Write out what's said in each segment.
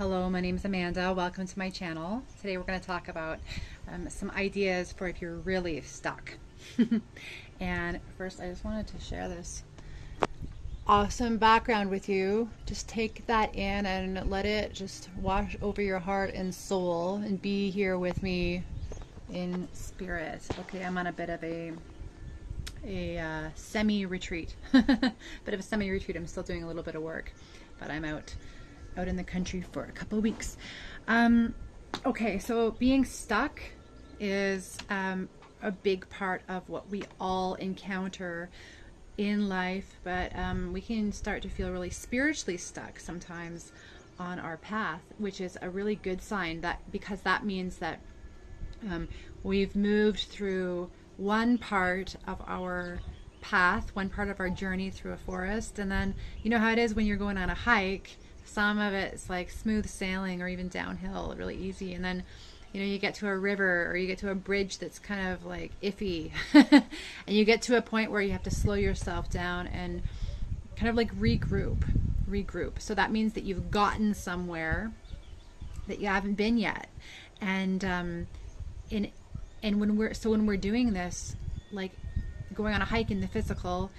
Hello, my name is Amanda. Welcome to my channel. Today we're going to talk about some ideas for if you're really stuck. And first, I just wanted to share this awesome background with you. Just take that in and let it just wash over your heart and soul and be here with me in spirit. Okay, I'm on a bit of a semi-retreat. Bit of a semi-retreat. I'm still doing a little bit of work, but I'm out in the country for a couple of weeks. Okay, so being stuck is a big part of what we all encounter in life, but we can start to feel really spiritually stuck sometimes on our path, which is a really good sign, that because that means that we've moved through one part of our path, one part of our journey through a forest, and then you know how it is when you're going on a hike. Some of it's like smooth sailing or even downhill, really easy, and then you get to a river or you get to a bridge that's kind of like iffy and you get to a point where you have to slow yourself down and kind of like regroup. So that means that you've gotten somewhere that you haven't been yet. And when we're doing this, like going on a hike in the physical,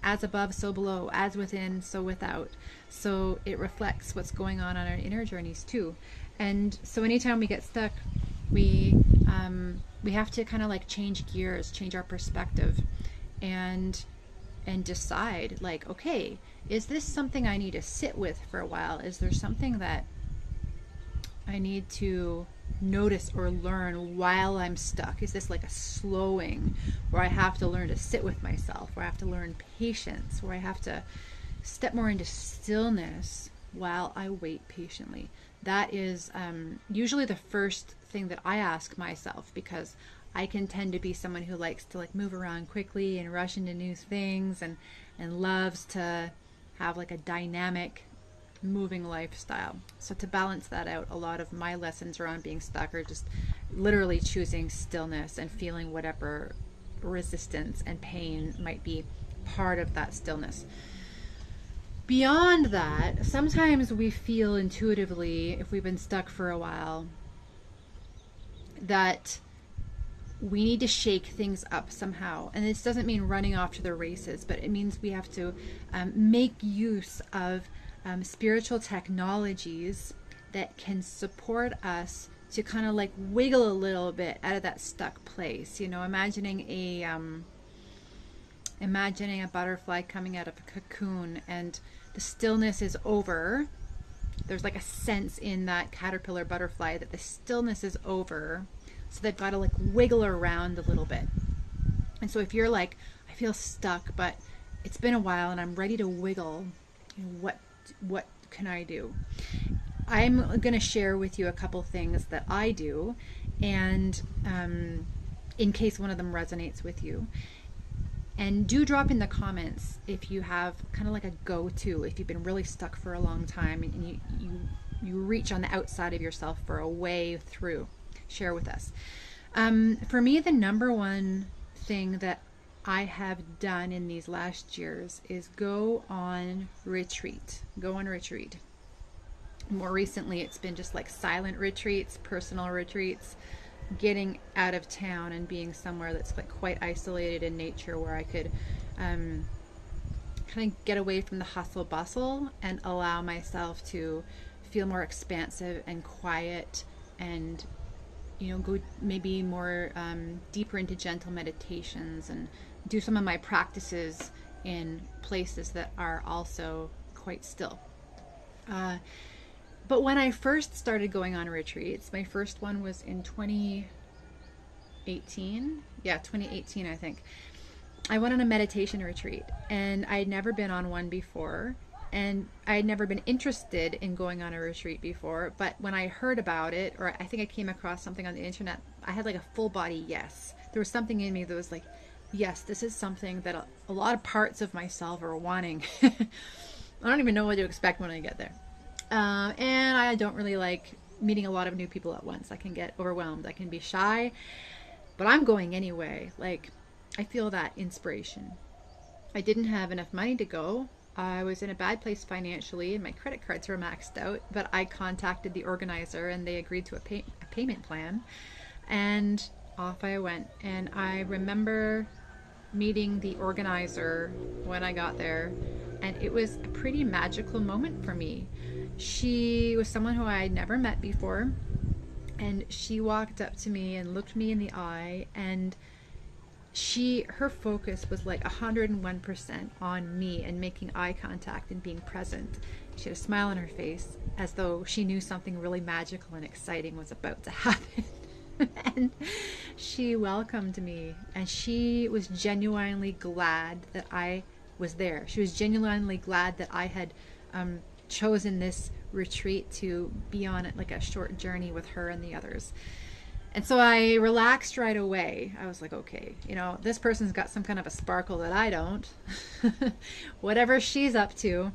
as above so below, as within so without, so it reflects what's going on our inner journeys too. And so anytime we get stuck, we have to kind of like change gears, change our perspective, and decide, like, okay, is this something I need to sit with for a while? Is there something that I need to notice or learn while I'm stuck? Is this like a slowing where I have to learn to sit with myself, where I have to learn patience, where I have to step more into stillness while I wait patiently? That is usually the first thing that I ask myself, because I can tend to be someone who likes to like move around quickly and rush into new things and loves to have like a dynamic moving lifestyle. So to balance that out, a lot of my lessons around being stuck are just literally choosing stillness and feeling whatever resistance and pain might be part of that stillness. Beyond that, sometimes we feel intuitively, if we've been stuck for a while, that we need to shake things up somehow. And this doesn't mean running off to the races, but it means we have to make use of spiritual technologies that can support us to kind of like wiggle a little bit out of that stuck place. Imagining a butterfly coming out of a cocoon, and the stillness is over. There's like a sense in that caterpillar butterfly that the stillness is over, so they've got to like wiggle around a little bit. And so if you're like, I feel stuck, but it's been a while and I'm ready to wiggle, what can I do? I'm going to share with you a couple things that I do, and in case one of them resonates with you. And do drop in the comments if you have kind of like a go-to, if you've been really stuck for a long time and you reach on the outside of yourself for a way through. Share with us. For me, the number one thing that I have done in these last years is go on retreat. More recently, it's been just like silent retreats, personal retreats, getting out of town and being somewhere that's like quite isolated in nature, where I could kind of get away from the hustle bustle and allow myself to feel more expansive and quiet, and go maybe more deeper into gentle meditations and do some of my practices in places that are also quite still. But when I first started going on retreats, my first one was in 2018. Yeah, 2018, I think. I went on a meditation retreat, and I had never been on one before, and I had never been interested in going on a retreat before. But when I heard about it, or I think I came across something on the internet, I had like a full body yes. There was something in me that was like, yes, this is something that a lot of parts of myself are wanting. I don't even know what to expect when I get there. And I don't really like meeting a lot of new people at once. I can get overwhelmed. I can be shy, but I'm going anyway. Like, I feel that inspiration. I didn't have enough money to go. I was in a bad place financially and my credit cards were maxed out, but I contacted the organizer and they agreed to a payment plan. And off I went. And I remember meeting the organizer when I got there, and it was a pretty magical moment for me. She was someone who I had never met before, and she walked up to me and looked me in the eye, and her focus was like 101% on me and making eye contact and being present. She had a smile on her face as though she knew something really magical and exciting was about to happen. And she welcomed me, and she was genuinely glad that I was there. She was genuinely glad that I had chosen this retreat to be on it, like a short journey with her and the others. And so I relaxed right away. I was like, okay, this person's got some kind of a sparkle that I don't. Whatever she's up to,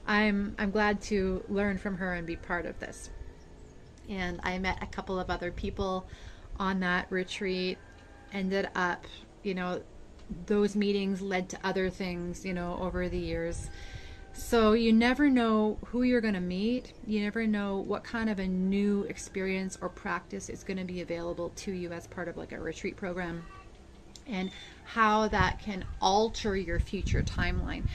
I'm glad to learn from her and be part of this. And I met a couple of other people on that retreat. Ended up, those meetings led to other things, over the years. So you never know who you're going to meet. You never know what kind of a new experience or practice is going to be available to you as part of like a retreat program, and how that can alter your future timeline.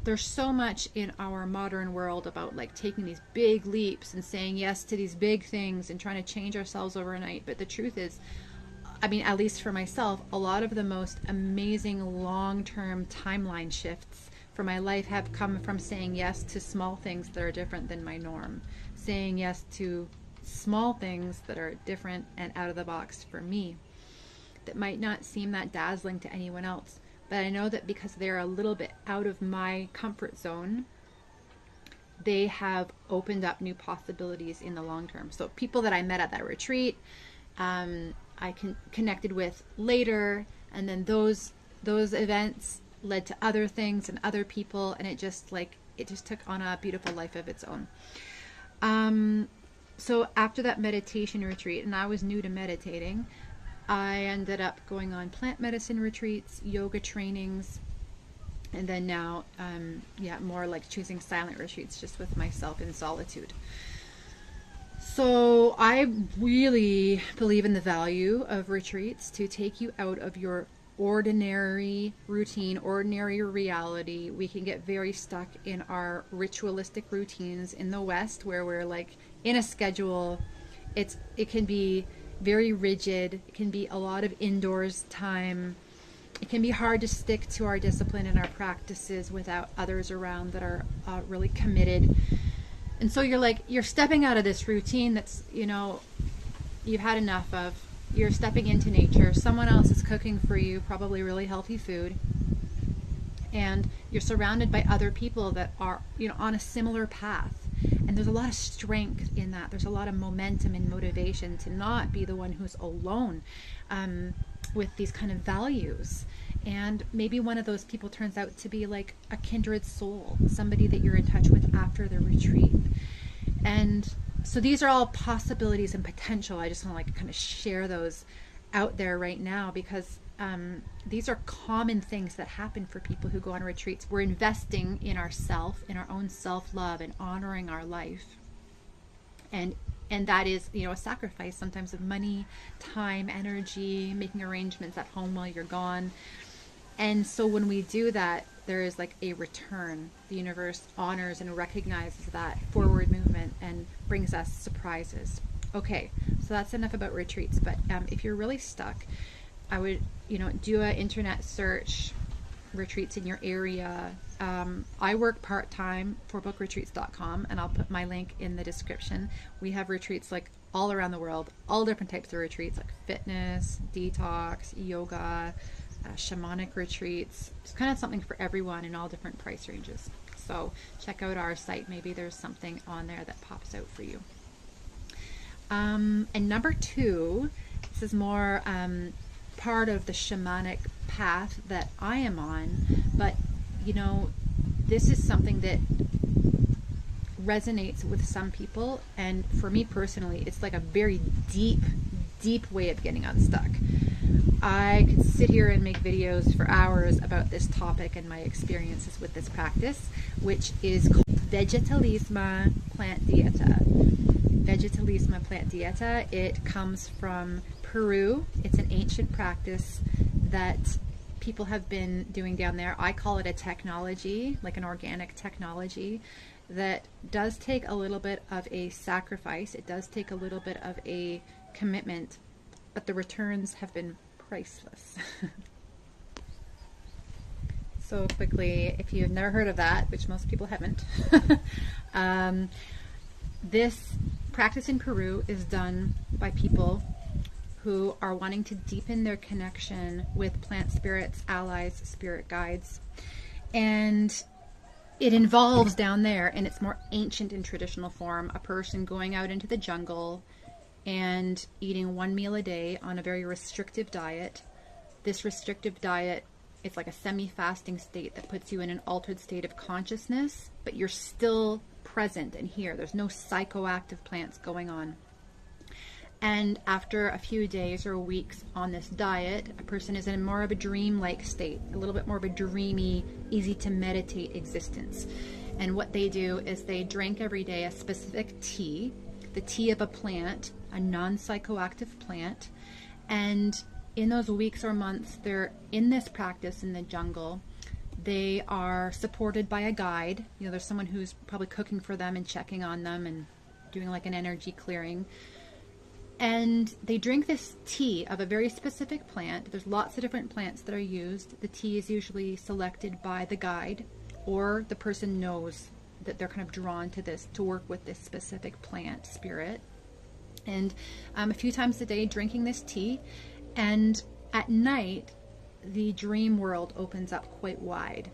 There's so much in our modern world about like taking these big leaps and saying yes to these big things and trying to change ourselves overnight. But the truth is, at least for myself, a lot of the most amazing long-term timeline shifts for my life have come from saying yes to small things that are different than my norm. Saying yes to small things that are different and out of the box for me, that might not seem that dazzling to anyone else. But I know that because they're a little bit out of my comfort zone, they have opened up new possibilities in the long term. So people that I met at that retreat, I connected with later, and then those events led to other things and other people, and it just took on a beautiful life of its own. So after that meditation retreat, and I was new to meditating, I ended up going on plant medicine retreats, yoga trainings, and then now, more like choosing silent retreats just with myself in solitude. So I really believe in the value of retreats to take you out of your ordinary routine, ordinary reality. We can get very stuck in our ritualistic routines in the West, where we're like in a schedule. It can be very rigid. It can be a lot of indoors time. It can be hard to stick to our discipline and our practices without others around that are really committed. And so you're stepping out of this routine that's, you've had enough of. You're stepping into nature. Someone else is cooking for you, probably really healthy food. And you're surrounded by other people that are, on a similar path. And there's a lot of strength in that. There's a lot of momentum and motivation to not be the one who's alone with these kind of values. And maybe one of those people turns out to be like a kindred soul, somebody that you're in touch with after the retreat. And so these are all possibilities and potential. I just want to kind of share those out there right now, because these are common things that happen for people who go on retreats. We're investing in ourself, in our own self-love, and honoring our life. And that is, a sacrifice sometimes of money, time, energy, making arrangements at home while you're gone. And so when we do that, there is like a return. The universe honors and recognizes that forward movement and brings us surprises. Okay, so that's enough about retreats. But if you're really stuck, I would, do an internet search, retreats in your area. I work part-time for bookretreats.com, and I'll put my link in the description. We have retreats like all around the world, all different types of retreats, like fitness, detox, yoga, shamanic retreats. It's kind of something for everyone in all different price ranges. So check out our site. Maybe there's something on there that pops out for you. And number 2, this is more part of the shamanic path that I am on, but this is something that resonates with some people, and for me personally, it's like a very deep way of getting unstuck. I could sit here and make videos for hours about this topic and my experiences with this practice, which is called Vegetalismo Plant Dieta. Vegetalismo Plant Dieta. It comes from Peru. It's an ancient practice that people have been doing down there. I call it a technology, like an organic technology, that does take a little bit of a sacrifice. It does take a little bit of a commitment, but the returns have been priceless. So quickly, if you've never heard of that, which most people haven't, this practice in Peru is done by people who are wanting to deepen their connection with plant spirits, allies, spirit guides. And it involves down there, in its more ancient and traditional form, a person going out into the jungle and eating one meal a day on a very restrictive diet. This restrictive diet, it's like a semi-fasting state that puts you in an altered state of consciousness, but you're still present and here. There's no psychoactive plants going on. And after a few days or weeks on this diet, a person is in more of a dream-like state, a little bit more of a dreamy, easy to meditate existence. And what they do is they drink every day a specific tea, the tea of a plant, a non-psychoactive plant. And in those weeks or months, they're in this practice in the jungle. They are supported by a guide. You know, there's someone who's probably cooking for them and checking on them and doing like an energy clearing. And they drink this tea of a very specific plant. There's lots of different plants that are used. The tea is usually selected by the guide, or the person knows that they're kind of drawn to this, to work with this specific plant spirit. And a few times a day drinking this tea. And at night, the dream world opens up quite wide.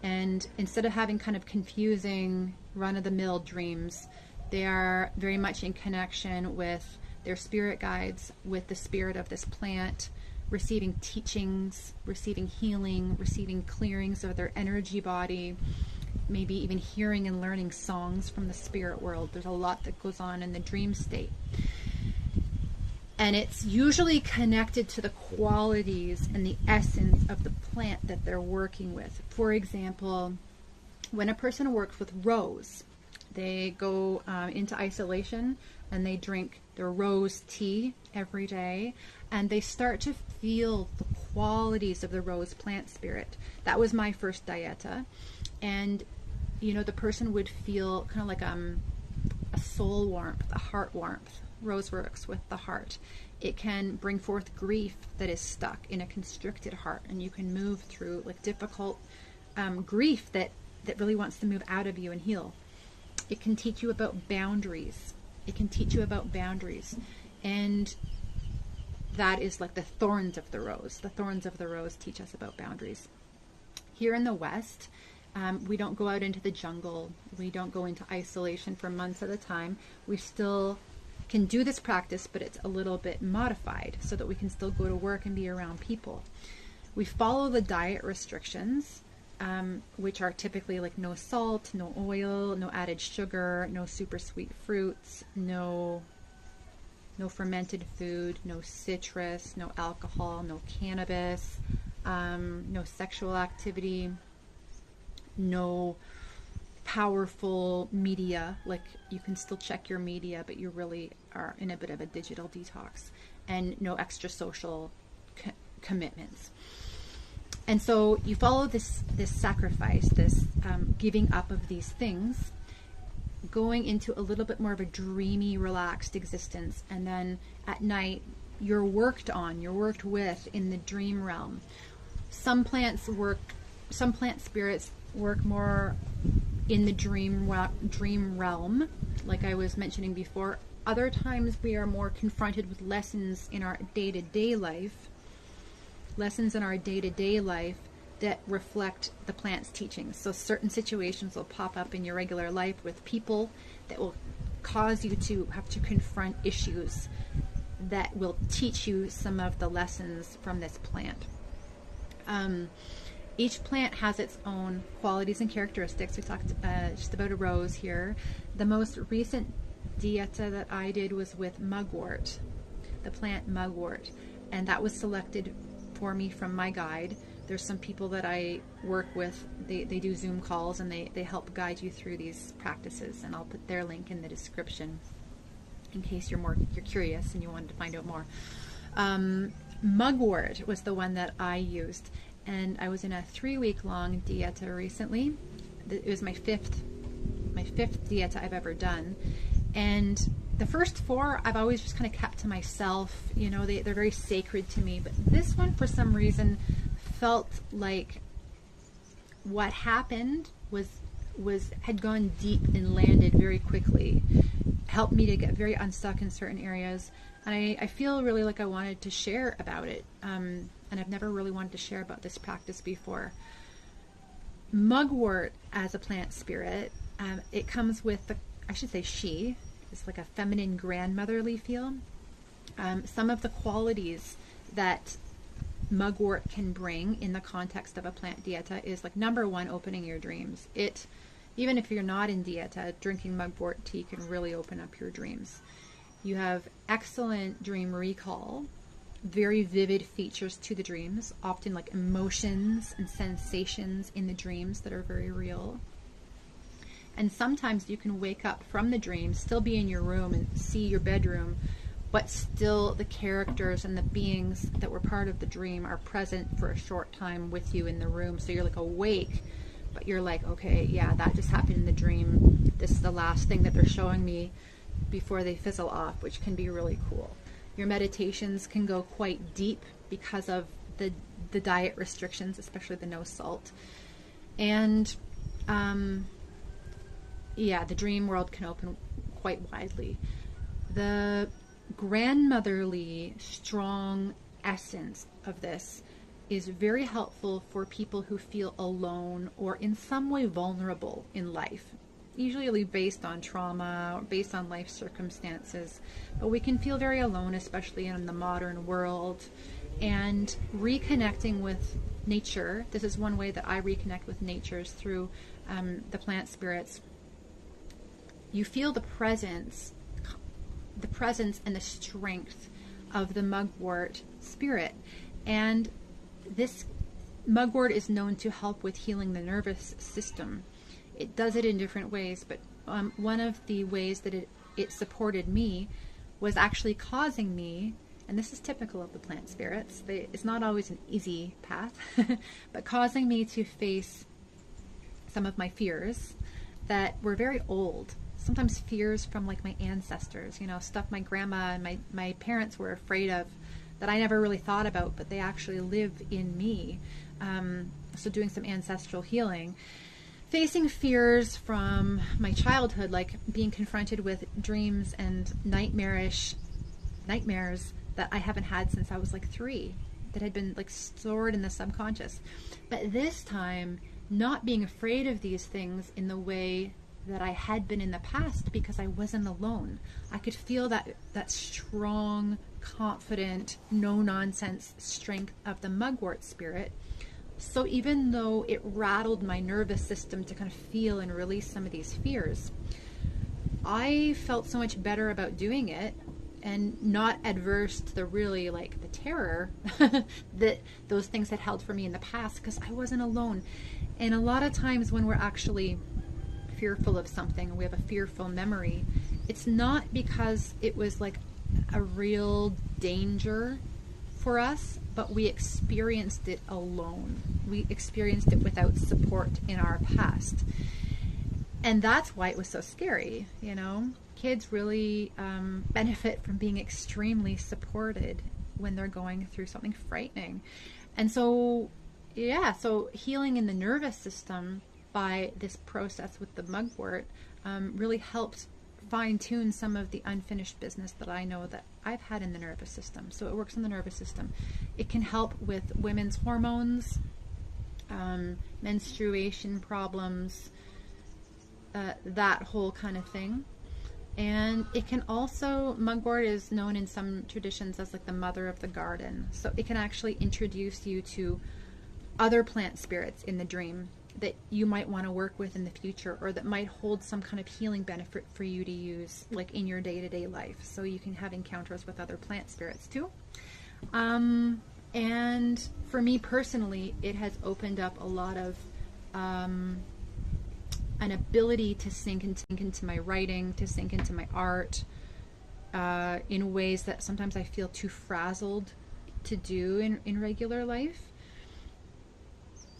And instead of having kind of confusing run-of-the-mill dreams, they are very much in connection with their spirit guides, with the spirit of this plant, receiving teachings, receiving healing, receiving clearings of their energy body, maybe even hearing and learning songs from the spirit world. There's a lot that goes on in the dream state. And it's usually connected to the qualities and the essence of the plant that they're working with. For example, when a person works with rose, they go into isolation and they drink their rose tea every day, and they start to feel the qualities of the rose plant spirit. That was my first dieta. And, you know, the person would feel kind of like a soul warmth, a heart warmth. Rose works with the heart. It can bring forth grief that is stuck in a constricted heart, and you can move through like difficult grief that really wants to move out of you and heal. It can teach you about boundaries. It can teach you about boundaries. And that is like the thorns of the rose. The thorns of the rose teach us about boundaries. Here in the West, we don't go out into the jungle. We don't go into isolation for months at a time. We still can do this practice, but it's a little bit modified so that we can still go to work and be around people. We follow the diet restrictions, which are typically like no salt, no oil, no added sugar, no super sweet fruits, no fermented food, no citrus, no alcohol, no cannabis, no sexual activity, no powerful media. Like, you can still check your media, but you really are in a bit of a digital detox, and no extra social commitments. And so you follow this sacrifice, this giving up of these things, going into a little bit more of a dreamy, relaxed existence. And then at night, you're worked with in the dream realm. Some plant spirits work more in the dream realm, like I was mentioning before. Other times we are more confronted with lessons in our day-to-day life, that reflect the plant's teachings. So certain situations will pop up in your regular life with people that will cause you to have to confront issues that will teach you some of the lessons from this plant. Each plant has its own qualities and characteristics. We talked just about a rose here. The most recent dieta that I did was with mugwort, the plant mugwort. and that was selected for me from my guide. There's some people that I work with, they do Zoom calls, and they help guide you through these practices, and I'll put their link in the description in case you're curious and you wanted to find out more. Mugwort was the one that I used, and I was in a 3-week long dieta recently. It was my fifth dieta I've ever done, and the first 4 I've always just kind of kept to myself. You know, they're very sacred to me, but this one for some reason felt like what happened had gone deep and landed very quickly, helped me to get very unstuck in certain areas, and I feel really like I wanted to share about it, and I've never really wanted to share about this practice before. Mugwort as a plant spirit, it comes with she is like a feminine grandmotherly feel. Some of the qualities that mugwort can bring in the context of a plant dieta is like, number 1, opening your dreams. Even if you're not in dieta, drinking mugwort tea can really open up your dreams. You have excellent dream recall, very vivid features to the dreams, often like emotions and sensations in the dreams that are very real. And sometimes you can wake up from the dream, still be in your room and see your bedroom, but still the characters and the beings that were part of the dream are present for a short time with you in the room. So you're like awake, but you're like, okay, yeah, that just happened in the dream. This is the last thing that they're showing me before they fizzle off, which can be really cool. Your meditations can go quite deep because of the diet restrictions, especially the no salt. And the dream world can open quite widely. The grandmotherly, strong essence of this is very helpful for people who feel alone or in some way vulnerable in life, usually based on trauma or based on life circumstances. But we can feel very alone, especially in the modern world. And reconnecting with nature, this is one way that I reconnect with nature, is through the plant spirits. You feel the presence and the strength of the mugwort spirit. And this mugwort is known to help with healing the nervous system. It does it in different ways, but one of the ways that it supported me was actually causing me, and this is typical of the plant spirits, it's not always an easy path, but causing me to face some of my fears that were very old. Sometimes fears from like my ancestors, stuff my grandma and my parents were afraid of that I never really thought about, but they actually live in me. So doing some ancestral healing. Facing fears from my childhood, like being confronted with dreams and nightmares that I haven't had since I was like 3, that had been like stored in the subconscious. But this time, not being afraid of these things in the way that I had been in the past, because I wasn't alone. I could feel that strong, confident, no-nonsense strength of the mugwort spirit. So even though it rattled my nervous system to kind of feel and release some of these fears, I felt so much better about doing it and not adverse to the terror that those things had held for me in the past, because I wasn't alone. And a lot of times when we're actually fearful of something, we have a fearful memory, it's not because it was like a real danger for us, but we experienced it alone. We experienced it without support in our past. And that's why it was so scary, Kids really benefit from being extremely supported when they're going through something frightening. And so healing in the nervous system by this process with the mugwort really helped fine-tune some of the unfinished business that I know that I've had in the nervous system. So it works in the nervous system. It can help with women's hormones, menstruation problems, that whole kind of thing. And it can also, mugwort is known in some traditions as like the mother of the garden. So it can actually introduce you to other plant spirits in the dream that you might want to work with in the future, or that might hold some kind of healing benefit for you to use like in your day-to-day life. So you can have encounters with other plant spirits too. And for me personally, it has opened up a lot of an ability to sink into my writing, to sink into my art, in ways that sometimes I feel too frazzled to do in regular life.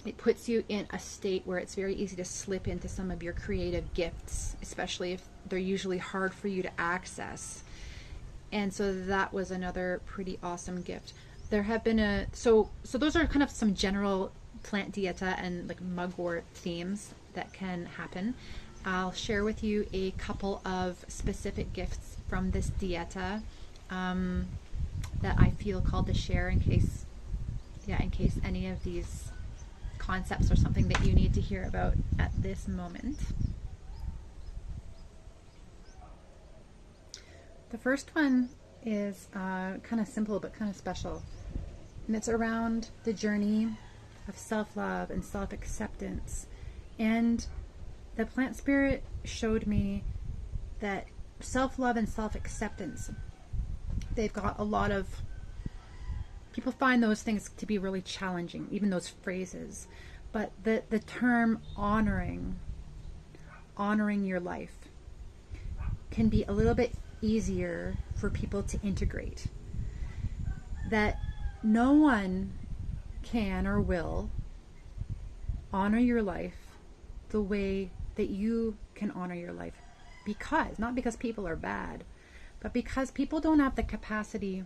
It puts you in a state where it's very easy to slip into some of your creative gifts, especially if they're usually hard for you to access. And so that was another pretty awesome gift. There have been so those are kind of some general plant dieta and like mugwort themes that can happen. I'll share with you a couple of specific gifts from this dieta that I feel called to share in case any of these concepts are something that you need to hear about at this moment. The first one is kind of simple but kind of special, and it's around the journey of self-love and self-acceptance. And the plant spirit showed me that self-love and self-acceptance, they've got a lot of people find those things to be really challenging, even those phrases. But the term honoring your life can be a little bit easier for people to integrate. That no one can or will honor your life the way that you can honor your life. Not because people are bad, but because people don't have the capacity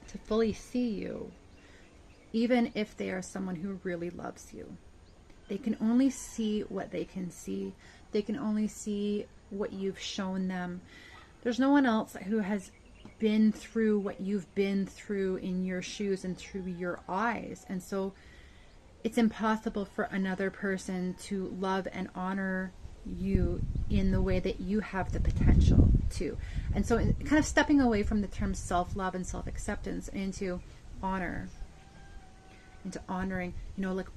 to fully see you, even if they are someone who really loves you. They can only see what they can see. They can only see what you've shown them. There's no one else who has been through what you've been through in your shoes and through your eyes. And so it's impossible for another person to love and honor you in the way that you have the potential to. And so kind of stepping away from the term self-love and self-acceptance into honor, into honoring, like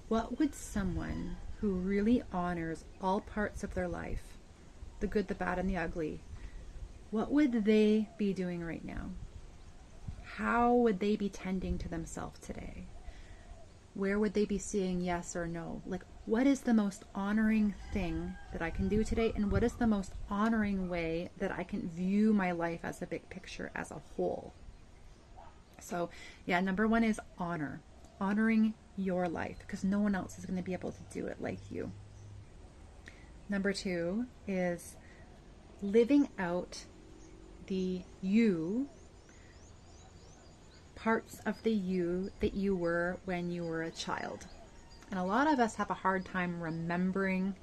what would someone who really honors all parts of their life, the good, the bad, and the ugly, what would they be doing right now? How would they be tending to themselves today? Where would they be seeing yes or no? Like, what is the most honoring thing that I can do today? And what is the most honoring way that I can view my life as a big picture, as a whole? So, yeah, number one is honor. Honoring your life, because no one else is going to be able to do it like you. Number two is living out the you, parts of the you that you were when you were a child. And a lot of us have a hard time remembering.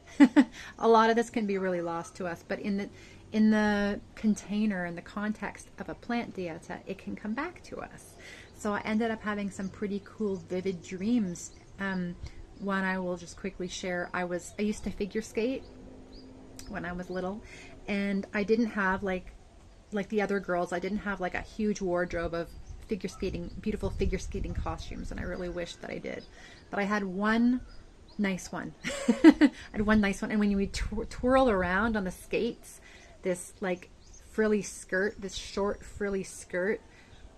A lot of this can be really lost to us, but in the container, in the context of a plant dieta, it can come back to us. So I ended up having some pretty cool, vivid dreams. One I will just quickly share. I used to figure skate when I was little, and I didn't have like the other girls. I didn't have like a huge wardrobe of beautiful figure skating costumes, and I really wished that I did. But I had one nice one. I had one nice one, and when you would twirl around on the skates, this like frilly skirt, this short frilly skirt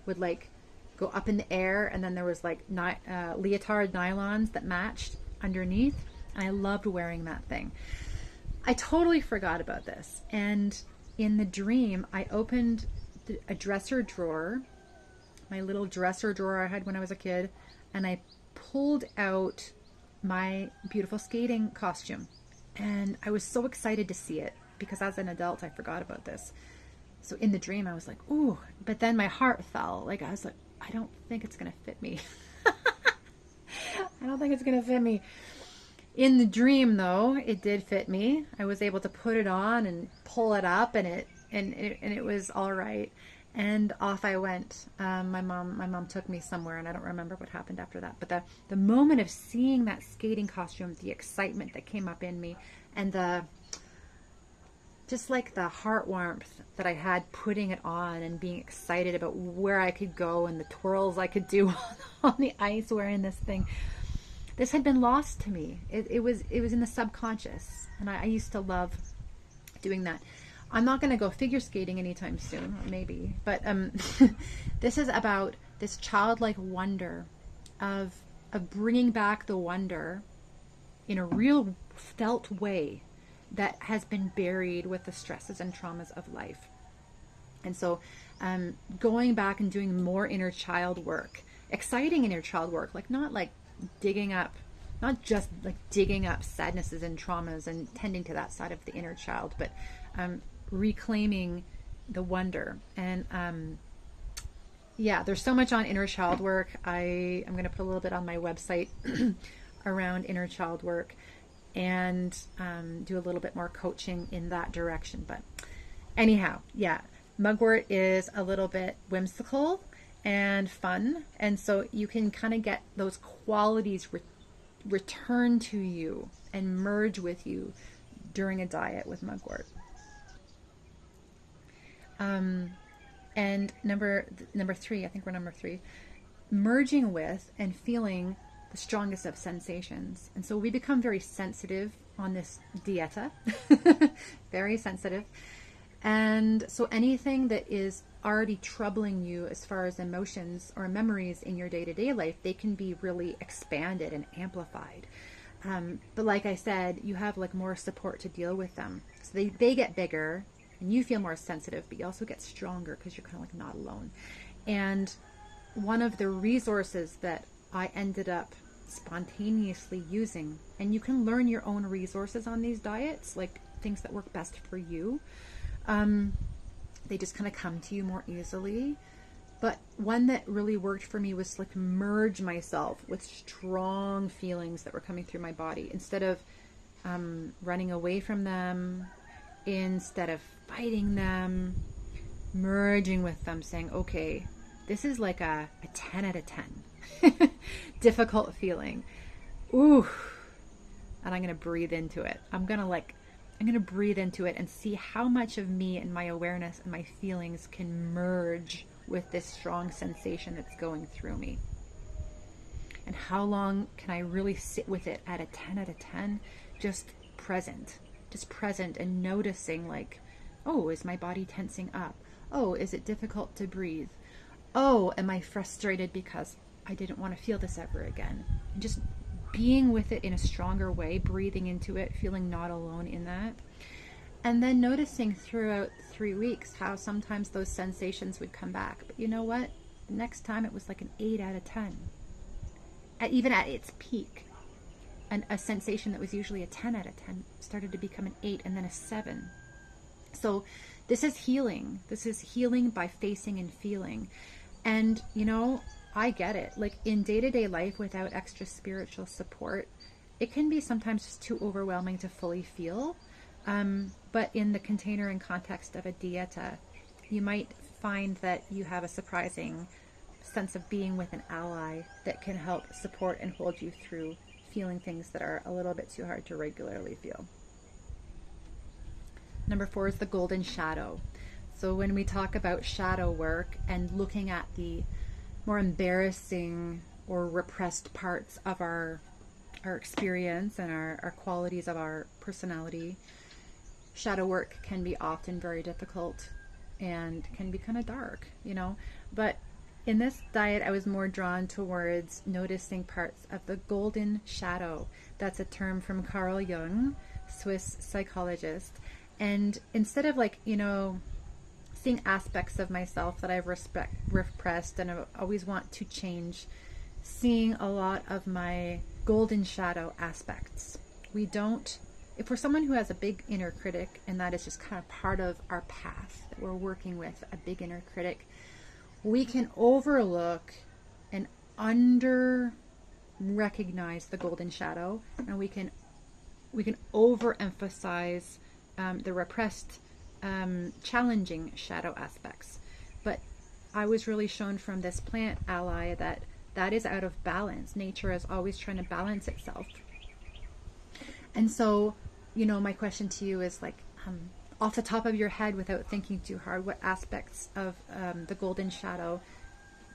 would like go up in the air, and then there was like leotard nylons that matched underneath, and I loved wearing that thing. I totally forgot about this, and in the dream I opened a dresser drawer, my little dresser drawer I had when I was a kid, and I pulled out my beautiful skating costume, and I was so excited to see it because as an adult I forgot about this. So in the dream I was like, ooh, but then my heart fell. Like I was like, I don't think it's gonna fit me. I don't think it's gonna fit me. In the dream though, it did fit me. I was able to put it on and pull it up, and it was all right. And off I went. My mom took me somewhere, and I don't remember what happened after that. But the moment of seeing that skating costume, the excitement that came up in me, and just like the heart warmth that I had putting it on and being excited about where I could go and the twirls I could do on the ice wearing this thing. This had been lost to me. It was in the subconscious, and I used to love doing that. I'm not going to go figure skating anytime soon, or maybe, but this is about this childlike wonder of bringing back the wonder in a real felt way that has been buried with the stresses and traumas of life. And so going back and doing more inner child work, exciting inner child work, not like digging up, not just like digging up sadnesses and traumas and tending to that side of the inner child, but reclaiming the wonder. And yeah, there's so much on inner child work. I'm going to put a little bit on my website around inner child work, and do a little bit more coaching in that direction. But anyhow, yeah, mugwort is a little bit whimsical and fun, and so you can kind of get those qualities return to you and merge with you during a diet with mugwort. And number three, I think we're number 3, merging with and feeling the strongest of sensations. And so we become very sensitive on this dieta, very sensitive. And so anything that is already troubling you as far as emotions or memories in your day-to-day life, they can be really expanded and amplified. But like I said, you have like more support to deal with them. So they get bigger and you feel more sensitive, but you also get stronger because you're kind of like not alone. And one of the resources that I ended up spontaneously using, and you can learn your own resources on these diets, like things that work best for you. They just kind of come to you more easily. But one that really worked for me was like merge myself with strong feelings that were coming through my body instead of running away from them, instead of fighting them, merging with them, saying, okay, this is like a 10 out of 10 difficult feeling. Ooh. And I'm going to breathe into it. I'm going to breathe into it and see how much of me and my awareness and my feelings can merge with this strong sensation that's going through me. And how long can I really sit with it at a 10 out of 10? Just present and noticing, like, oh, is my body tensing up? Oh, is it difficult to breathe? Oh, am I frustrated because I didn't want to feel this ever again? And just being with it in a stronger way, breathing into it, feeling not alone in that. And then noticing throughout 3 weeks how sometimes those sensations would come back. But you know what? The next time it was like an 8 out of 10. Even at its peak. And a sensation that was usually a 10 out of 10 started to become an 8 and then a 7. So this is healing. This is healing by facing and feeling. And, you know, I get it. Like in day-to-day life without extra spiritual support, it can be sometimes just too overwhelming to fully feel. But in the container and context of a dieta, you might find that you have a surprising sense of being with an ally that can help support and hold you through feeling things that are a little bit too hard to regularly feel. Number 4 is the golden shadow. So when we talk about shadow work and looking at the more embarrassing or repressed parts of our experience and our qualities of our personality, shadow work can be often very difficult and can be kind of dark, you know. But in this diet, I was more drawn towards noticing parts of the golden shadow. That's a term from Carl Jung, Swiss psychologist. And instead of like, you know, seeing aspects of myself that I've repressed and I always want to change, seeing a lot of my golden shadow aspects. If we're someone who has a big inner critic, and that is just kind of part of our path that we're working with, a big inner critic, we can overlook and recognize the golden shadow, and we can overemphasize the repressed, challenging shadow aspects. But I was really shown from this plant ally that is out of balance. Nature is always trying to balance itself. And so, you know, my question to you is like, off the top of your head, without thinking too hard, what aspects of the golden shadow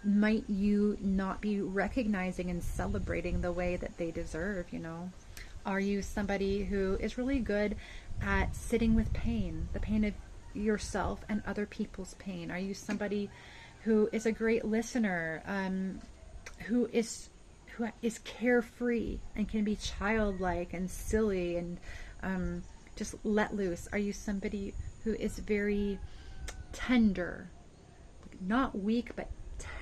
might you not be recognizing and celebrating the way that they deserve, you know? Are you somebody who is really good at sitting with pain, the pain of yourself and other people's pain? Are you somebody who is a great listener, who is carefree and can be childlike and silly and just let loose? Are you somebody who is very tender, not weak, but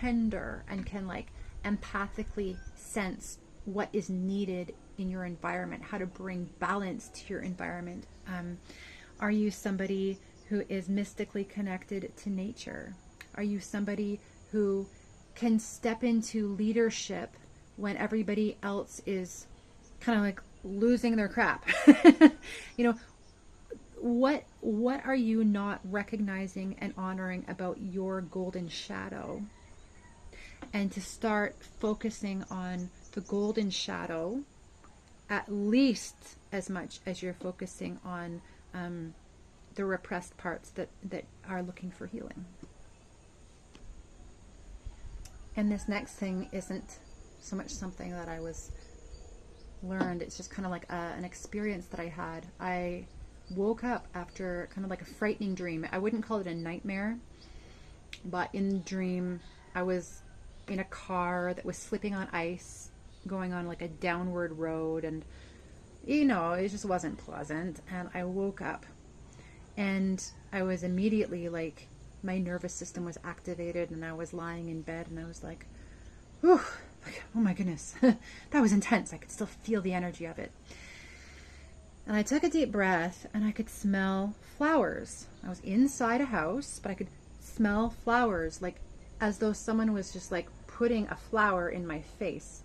tender, and can like empathically sense what is needed in your environment, how to bring balance to your environment? Are you somebody who is mystically connected to nature? Are you somebody who can step into leadership when everybody else is kind of like losing their crap? You know, what are you not recognizing and honoring about your golden shadow? And to start focusing on the golden shadow at least as much as you're focusing on the repressed parts that are looking for healing. And this next thing isn't so much something that I was learned. It's just kind of like an experience that I had. I woke up after kind of like a frightening dream. I wouldn't call it a nightmare, but in the dream I was in a car that was slipping on ice, going on like a downward road, and you know, it just wasn't pleasant. And I woke up and I was immediately like, my nervous system was activated, and I was lying in bed and I was like, whew, oh my goodness, that was intense. I could still feel the energy of it. And I took a deep breath and I could smell flowers. I was inside a house, but I could smell flowers, like as though someone was just like putting a flower in my face.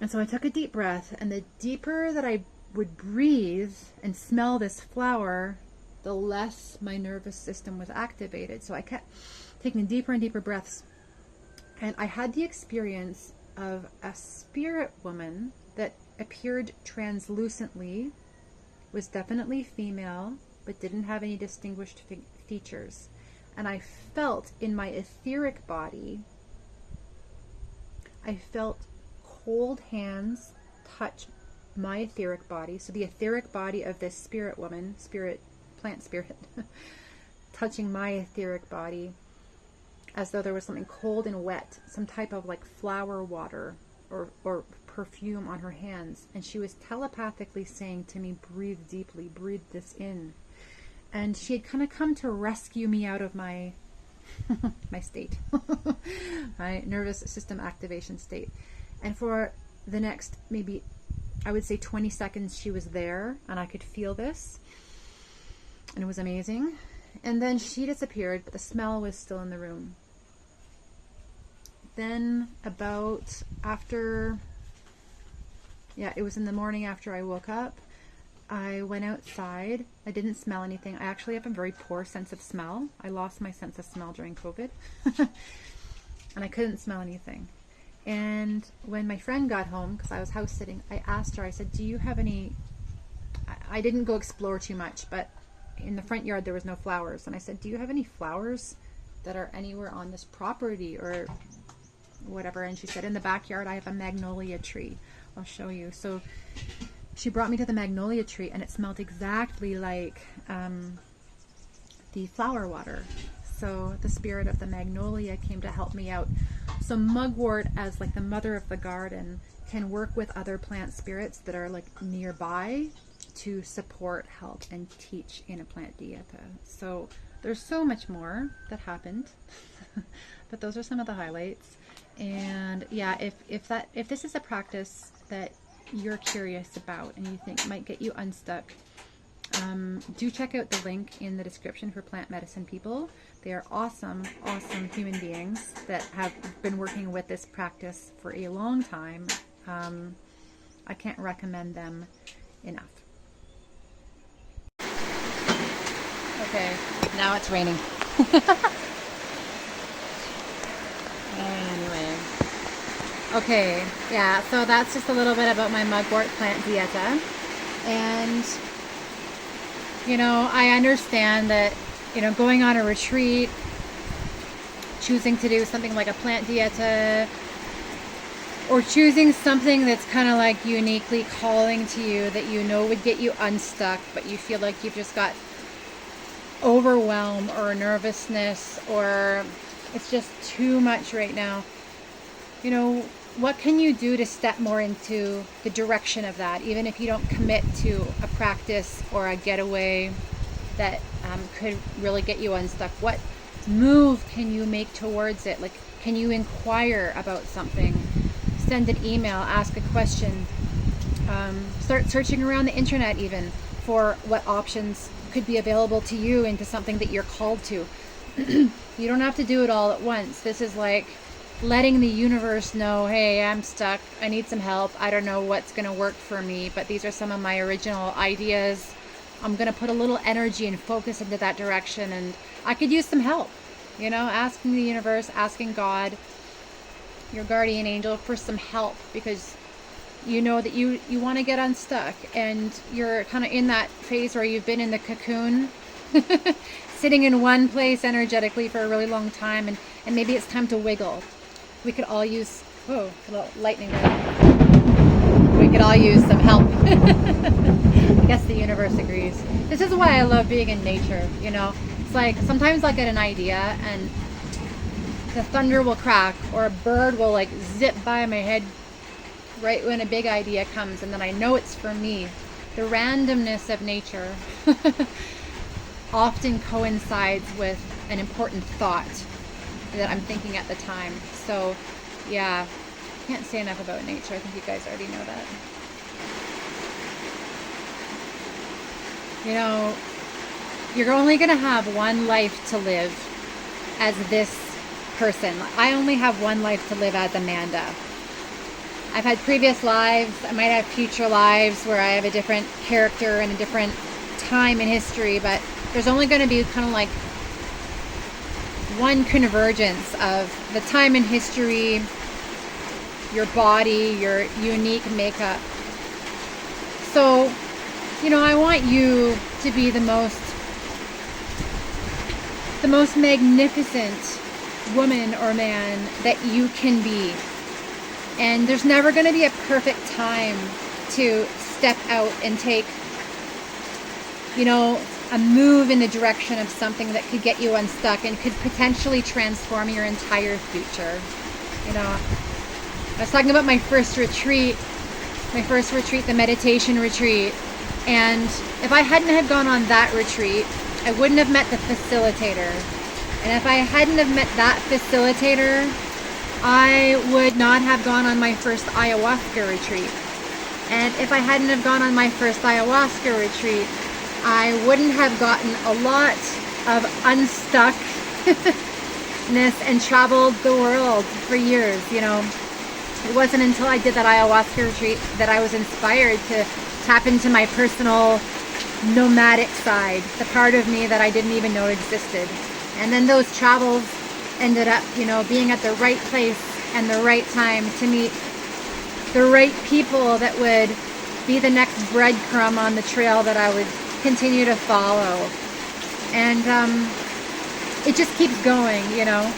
And so I took a deep breath, and the deeper that I would breathe and smell this flower, the less my nervous system was activated. So I kept taking deeper and deeper breaths. And I had the experience of a spirit woman that appeared translucently, was definitely female, but didn't have any distinguished features. And I felt in my etheric body, I felt cold hands touch my etheric body. So the etheric body of this spirit woman, plant spirit, touching my etheric body, as though there was something cold and wet, some type of like flower water or perfume on her hands. And she was telepathically saying to me, breathe deeply, breathe this in. And she had kind of come to rescue me out of my my state, my nervous system activation state. And for the next, maybe I would say 20 seconds, she was there and I could feel this, and it was amazing. And then she disappeared, but the smell was still in the room. Then about after, it was in the morning after I woke up, I went outside. I didn't smell anything. I actually have a very poor sense of smell. I lost my sense of smell during COVID. And I couldn't smell anything. And when my friend got home, because I was house sitting, I asked her, I said, do you have any, I didn't go explore too much, but in the front yard there was no flowers. And I said, do you have any flowers that are anywhere on this property or whatever? And she said, in the backyard I have a magnolia tree. I'll show you. So she brought me to the magnolia tree, and it smelled exactly like the flower water. So the spirit of the magnolia came to help me out. So mugwort, as like the mother of the garden, can work with other plant spirits that are like nearby to support, help, and teach in a plant dieta. So there's so much more that happened, but those are some of the highlights. And yeah, if this is a practice that you're curious about and you think might get you unstuck, do check out the link in the description for Plant Medicine People. They are awesome human beings that have been working with this practice for a long time. I can't recommend them enough. Okay, now it's raining. Anyway. Okay, yeah, so that's just a little bit about my mugwort plant dieta. And, you know, I understand that, you know, going on a retreat, choosing to do something like a plant dieta, or choosing something that's kind of like uniquely calling to you that you know would get you unstuck, but you feel like you've just got overwhelm or nervousness, or it's just too much right now, you know, what can you do to step more into the direction of that, even if you don't commit to a practice or a getaway that could really get you unstuck? What move can you make towards it? Like, can you inquire about something? Send an email, ask a question, start searching around the internet even for what options could be available to you into something that you're called to. You don't have to do it all at once. This is like letting the universe know, hey, I'm stuck, I need some help, I don't know what's going to work for me, but these are some of my original ideas. I'm going to put a little energy and focus into that direction, and I could use some help. You know, asking the universe, asking God, your guardian angel, for some help, because you know that you want to get unstuck, and you're kind of in that phase where you've been in the cocoon, sitting in one place energetically for a really long time, and maybe it's time to wiggle. We could all use, whoa, a little lightning there. We could all use some help. I guess the universe agrees. This is why I love being in nature, you know. It's like, sometimes I'll get an idea and the thunder will crack, or a bird will like zip by my head right when a big idea comes, and then I know it's for me. The randomness of nature often coincides with an important thought that I'm thinking at the time. So yeah, can't say enough about nature. I think you guys already know that. You know, you're only going to have one life to live as this person. I only have one life to live as Amanda. I've had previous lives. I might have future lives where I have a different character and a different time in history, but there's only going to be kind of like one convergence of the time in history, your body, your unique makeup. So, you know, I want you to be the most magnificent woman or man that you can be. And there's never going to be a perfect time to step out and take, you know, a move in the direction of something that could get you unstuck and could potentially transform your entire future. You know, I was talking about my first retreat, the meditation retreat. And if I hadn't have gone on that retreat, I wouldn't have met the facilitator. And if I hadn't have met that facilitator, I would not have gone on my first ayahuasca retreat. And if I hadn't have gone on my first ayahuasca retreat, I wouldn't have gotten a lot of unstuckness and traveled the world for years. You know, it wasn't until I did that ayahuasca retreat that I was inspired to tap into my personal nomadic side, the part of me that I didn't even know existed. And then those travels ended up, you know, being at the right place and the right time to meet the right people that would be the next breadcrumb on the trail that I would continue to follow. And it just keeps going, you know.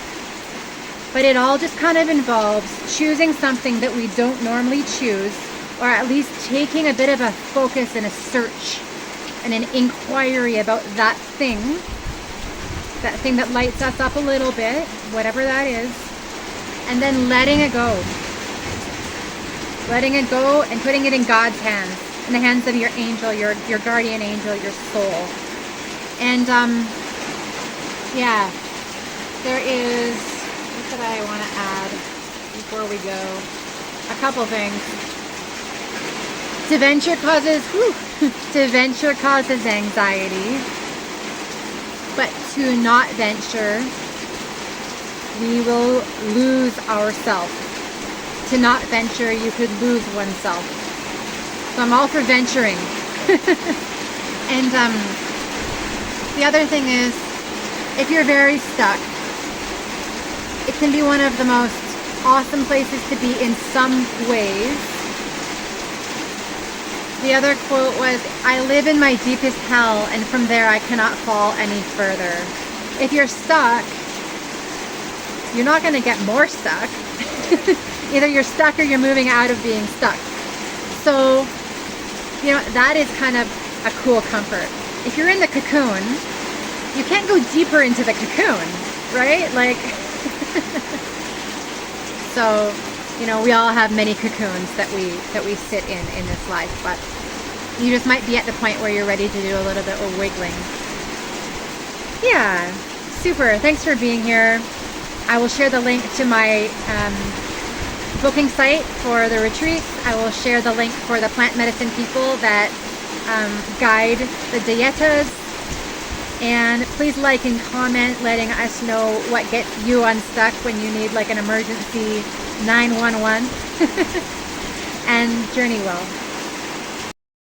But it all just kind of involves choosing something that we don't normally choose, or at least taking a bit of a focus and a search and an inquiry about that thing that lights us up a little bit, whatever that is, and then letting it go and putting it in God's hands, in the hands of your angel, your guardian angel, your soul. And yeah, there is, what did I want to add before we go? A couple things. To venture causes anxiety, but to not venture, we will lose ourselves. To not venture, you could lose oneself. So I'm all for venturing. And the other thing is, if you're very stuck, it can be one of the most awesome places to be in some ways. The other quote was, I live in my deepest hell, and from there I cannot fall any further. If you're stuck, you're not going to get more stuck. Either you're stuck or you're moving out of being stuck. So, you know, that is kind of a cool comfort. If you're in the cocoon, you can't go deeper into the cocoon, right? Like, so, you know, we all have many cocoons that we sit in this life, but you just might be at the point where you're ready to do a little bit of wiggling. Yeah, super. Thanks for being here. I will share the link to my booking site for the retreats. I will share the link for the plant medicine people that guide the dietas. And please like and comment, letting us know what gets you unstuck when you need like an emergency 911. And journey well.